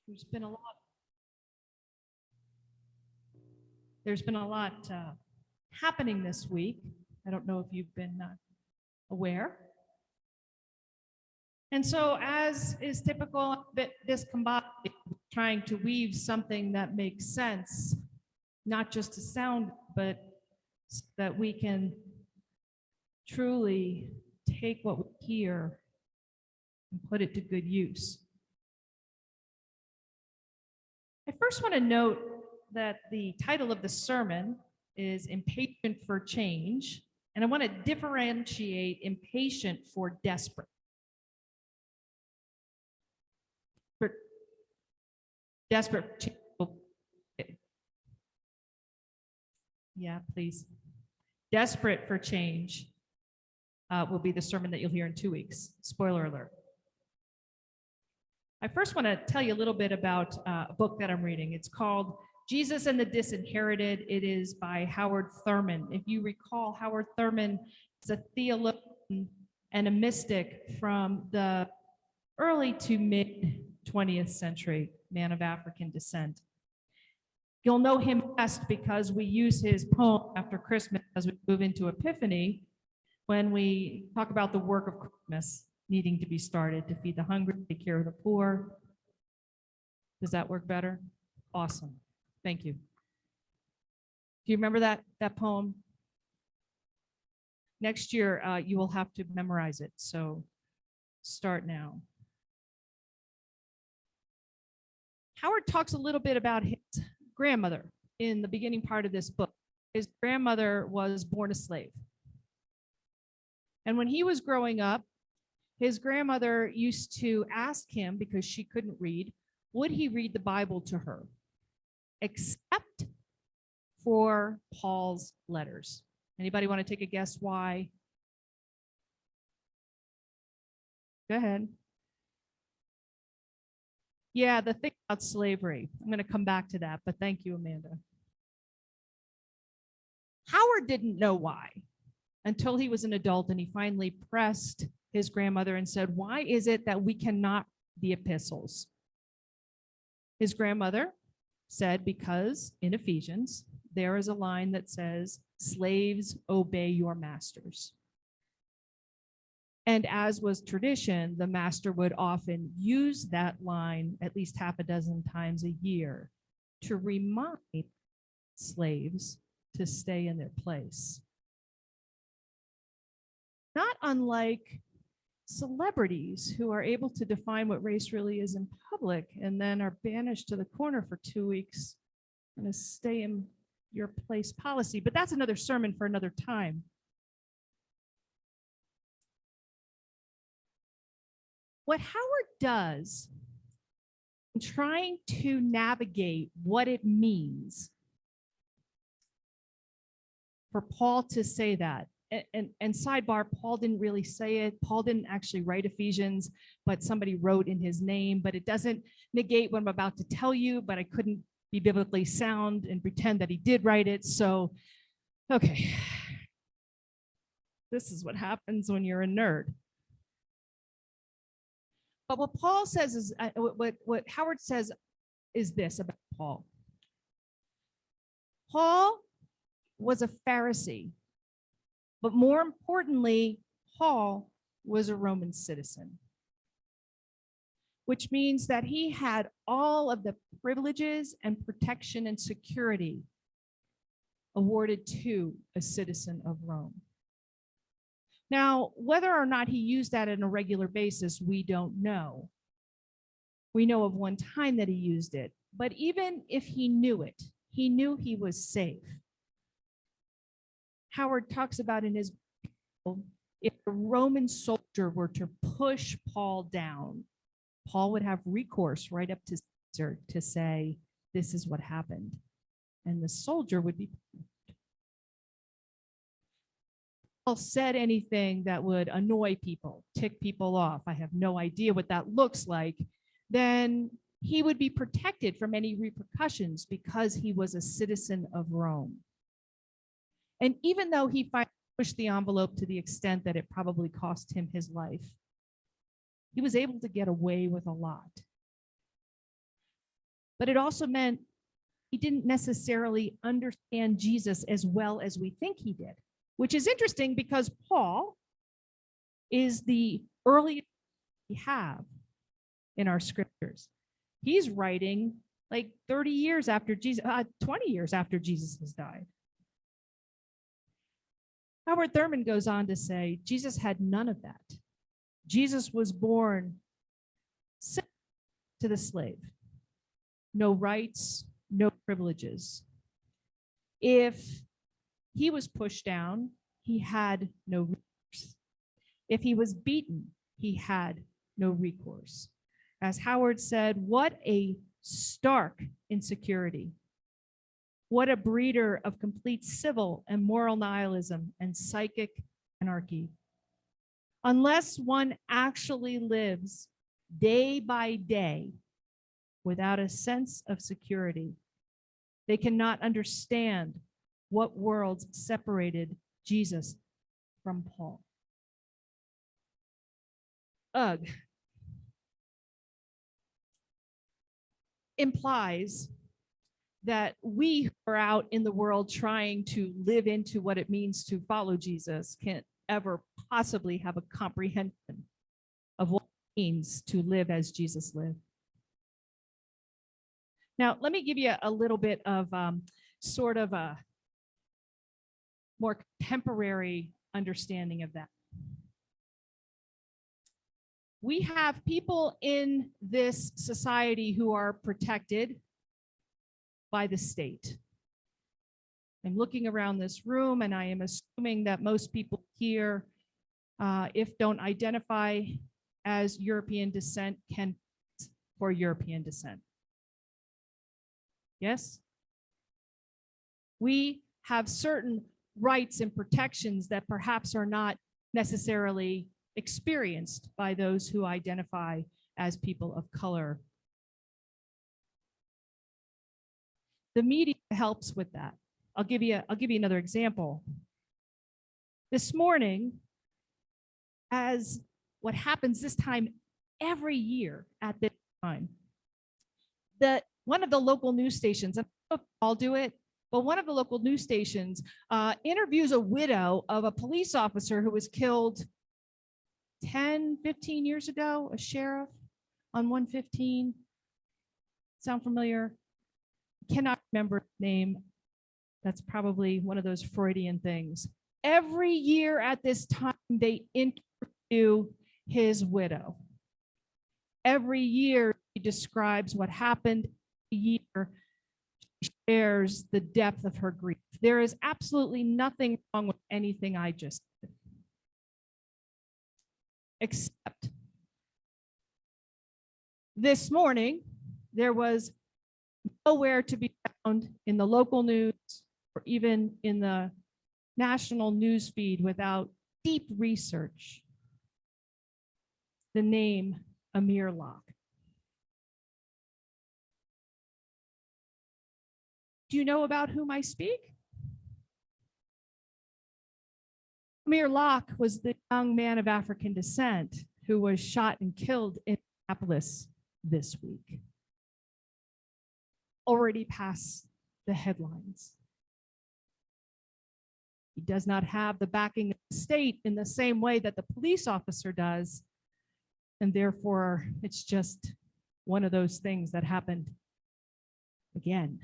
There's been a lot. There's been a lot happening this week. I don't know if you've been aware. And so, as is typical, a bit discombobulated, trying to weave something that makes sense, not just to sound, but so that we can truly take what we hear and put it to good use. I first want to note that the title of the sermon is Impatient for Change, and I want to differentiate impatient for desperate. Desperate change. Yeah, please. Desperate for change will be the sermon that you'll hear in 2 weeks. Spoiler alert. I first want to tell you a little bit about a book that I'm reading. It's called Jesus and the Disinherited. It is by Howard Thurman. If you recall, Howard Thurman is a theologian and a mystic from the early to mid 20th century, man of African descent. You'll know him best because we use his poem after Christmas as we move into Epiphany when we talk about the work of Christmas needing to be started to feed the hungry, take care of the poor. Does that work better? Awesome. Thank you. Do you remember that poem? Next year, you will have to memorize it. So start now. Howard talks a little bit about his grandmother in the beginning part of this book. His grandmother was born a slave. And when he was growing up, his grandmother used to ask him, because she couldn't read, would he read the Bible to her, except for Paul's letters. Anybody want to take a guess why? Go ahead. Yeah, the thing about slavery. I'm going to come back to that, but thank you, Amanda. Howard didn't know why until he was an adult and he finally pressed his grandmother and said, why is it that we cannot read the epistles? His grandmother said, because in Ephesians, there is a line that says, slaves, obey your masters. And as was tradition, the master would often use that line at least half a dozen times a year to remind slaves to stay in their place. Not unlike celebrities who are able to define what race really is in public and then are banished to the corner for 2 weeks and a stay in your place policy. But that's another sermon for another time. What Howard does in trying to navigate what it means for Paul to say that, and sidebar, Paul didn't really say it. Paul didn't actually write Ephesians, but somebody wrote in his name. But it doesn't negate what I'm about to tell you, but I couldn't be biblically sound and pretend that he did write it. So, okay. This is what happens when you're a nerd. But what Paul says is, what Howard says is this about Paul. Paul was a Pharisee, but more importantly, Paul was a Roman citizen, which means that he had all of the privileges and protection and security awarded to a citizen of Rome. Now, whether or not he used that on a regular basis, we don't know. We know of one time that he used it, but even if he knew it, he knew he was safe. Howard talks about in his book, if a Roman soldier were to push Paul down, Paul would have recourse right up to Caesar to say, this is what happened. And the soldier would be Paul said anything that would annoy people, tick people off, I have no idea what that looks like, then he would be protected from any repercussions because he was a citizen of Rome. And even though he pushed the envelope to the extent that it probably cost him his life, he was able to get away with a lot. But it also meant he didn't necessarily understand Jesus as well as we think he did, which is interesting because Paul is the earliest we have in our scriptures. He's writing like 30 years after Jesus, 20 years after Jesus has died. Howard Thurman goes on to say, Jesus had none of that. Jesus was born to the slave. No rights, no privileges. If he was pushed down, he had no recourse. If he was beaten, he had no recourse. As Howard said, what a stark insecurity. What a breeder of complete civil and moral nihilism and psychic anarchy. Unless one actually lives day by day without a sense of security, they cannot understand what worlds separated Jesus from Paul. Ugh implies that we who are out in the world trying to live into what it means to follow Jesus can't ever possibly have a comprehension of what it means to live as Jesus lived. Now, let me give you a little bit of sort of a more contemporary understanding of that. We have people in this society who are protected by the state. I'm looking around this room and I am assuming that most people here, if don't identify as European descent, can for European descent. Yes? We have certain rights and protections that perhaps are not necessarily experienced by those who identify as people of color. The media helps with that. I'll give you another example. This morning, as what happens this time every year at this time, that one of the local news stations, and I'll do it, but one of the local news stations interviews a widow of a police officer who was killed 10, 15 years ago, a sheriff on 115. Sound familiar? Cannot remember his name. That's probably one of those Freudian things. Every year at this time, they interview his widow. Every year, he describes what happened. A year, she shares the depth of her grief. There is absolutely nothing wrong with anything I just did. Except this morning, there was nowhere to be found in the local news or even in the national news feed without deep research, the name Amir Locke. Do you know about whom I speak? Amir Locke was the young man of African descent who was shot and killed in Minneapolis this week. Already past the headlines. He does not have the backing of the state in the same way that the police officer does. And therefore, it's just one of those things that happened again.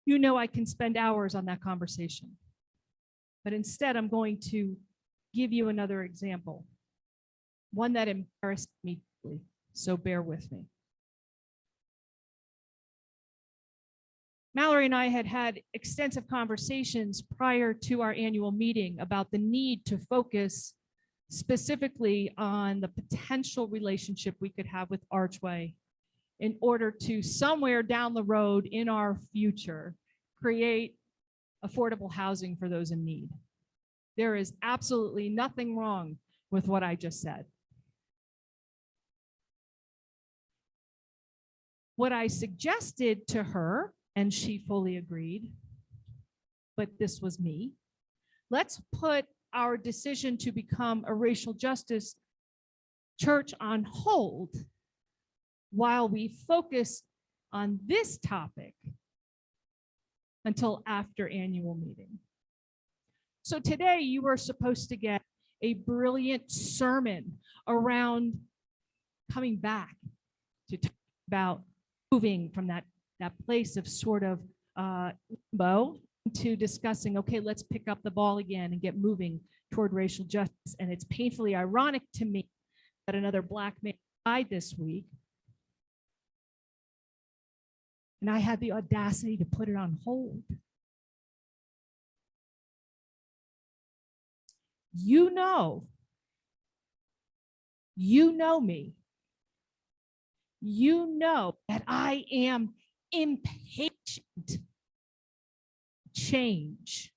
You know, I can spend hours on that conversation, but instead I'm going to give you another example, one that embarrassed me deeply, so bear with me. Mallory and I had had extensive conversations prior to our annual meeting about the need to focus specifically on the potential relationship we could have with Archway in order to somewhere down the road in our future create affordable housing for those in need. There is absolutely nothing wrong with what I just said. What I suggested to her, and she fully agreed, but this was me, let's put our decision to become a racial justice church on hold while we focus on this topic until after annual meeting. So today you are supposed to get a brilliant sermon around coming back to talk about moving from that place of sort of limbo to discussing, okay, let's pick up the ball again and get moving toward racial justice. And it's painfully ironic to me that another Black man died this week. And I had the audacity to put it on hold. You know me. You know that I am impatient change.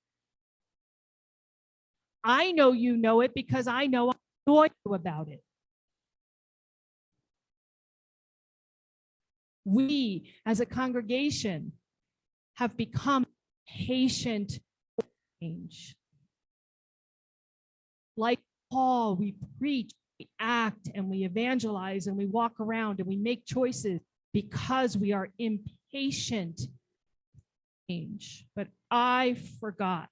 I know you know it because I know I annoy you about it. We as a congregation have become patient change. Like Paul, we preach, we act, and we evangelize, and we walk around, and we make choices because we are impatient change. But I forgot.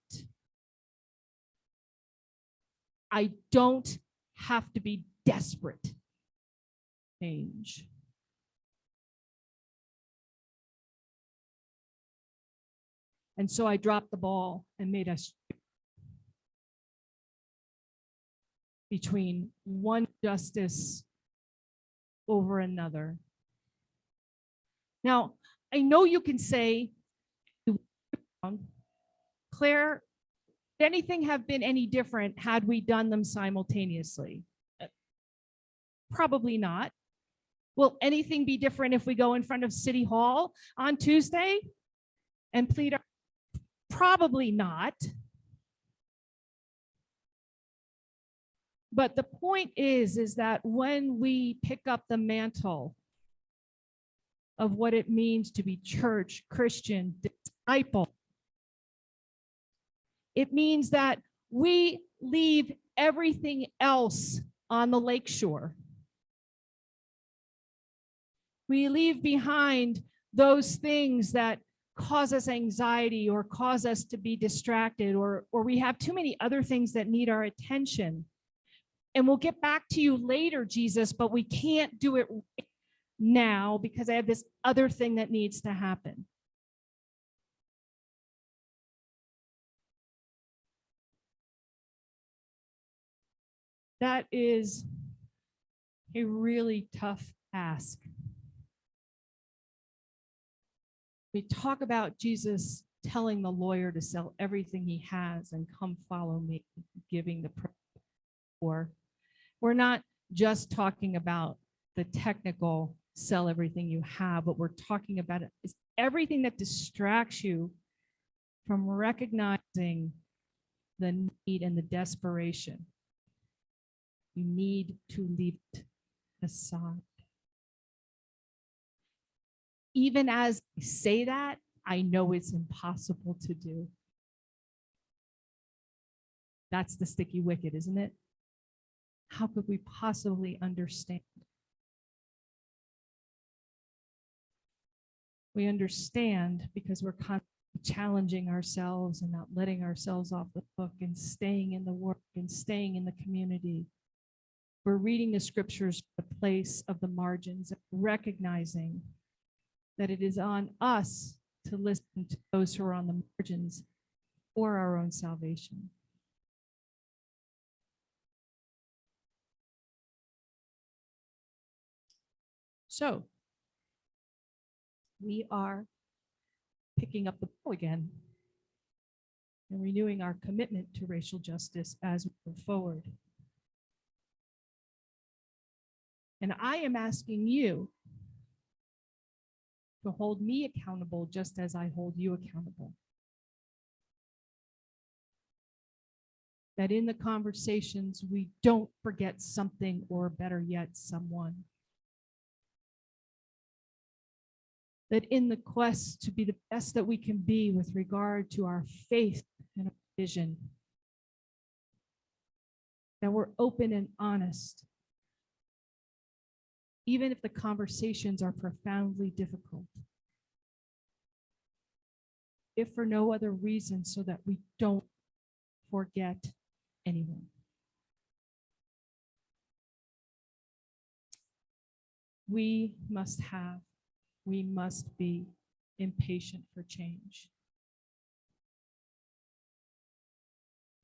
I don't have to be desperate change. And so I dropped the ball and made us between one justice over another. Now, I know you can say, Claire, would anything have been any different had we done them simultaneously? Probably not. Will anything be different if we go in front of City Hall on Tuesday and plead? Probably not. But the point is that when we pick up the mantle of what it means to be church, Christian, disciple, it means that we leave everything else on the lakeshore. We leave behind those things that cause us anxiety or cause us to be distracted, or we have too many other things that need our attention. And we'll get back to you later, Jesus, but we can't do it right now because I have this other thing that needs to happen. That is a really tough ask. We talk about Jesus telling the lawyer to sell everything he has and come follow me, giving the poor. We're not just talking about the technical sell everything you have, but we're talking about it is everything that distracts you from recognizing the need and the desperation. You need to leave it aside. Even as I say that, I know it's impossible to do. That's the sticky wicket, isn't it? How could we possibly understand? We understand because we're constantly challenging ourselves and not letting ourselves off the hook and staying in the work and staying in the community. We're reading the scriptures from the place of the margins, recognizing that it is on us to listen to those who are on the margins for our own salvation. So we are picking up the ball again and renewing our commitment to racial justice as we move forward. And I am asking you to hold me accountable just as I hold you accountable. That in the conversations, we don't forget something, or better yet, someone. That in the quest to be the best that we can be with regard to our faith and our vision, that we're open and honest, even if the conversations are profoundly difficult, if for no other reason so that we don't forget anyone. We must be impatient for change.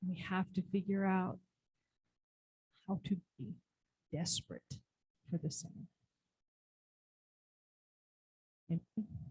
We have to figure out how to be desperate for the same. Amen.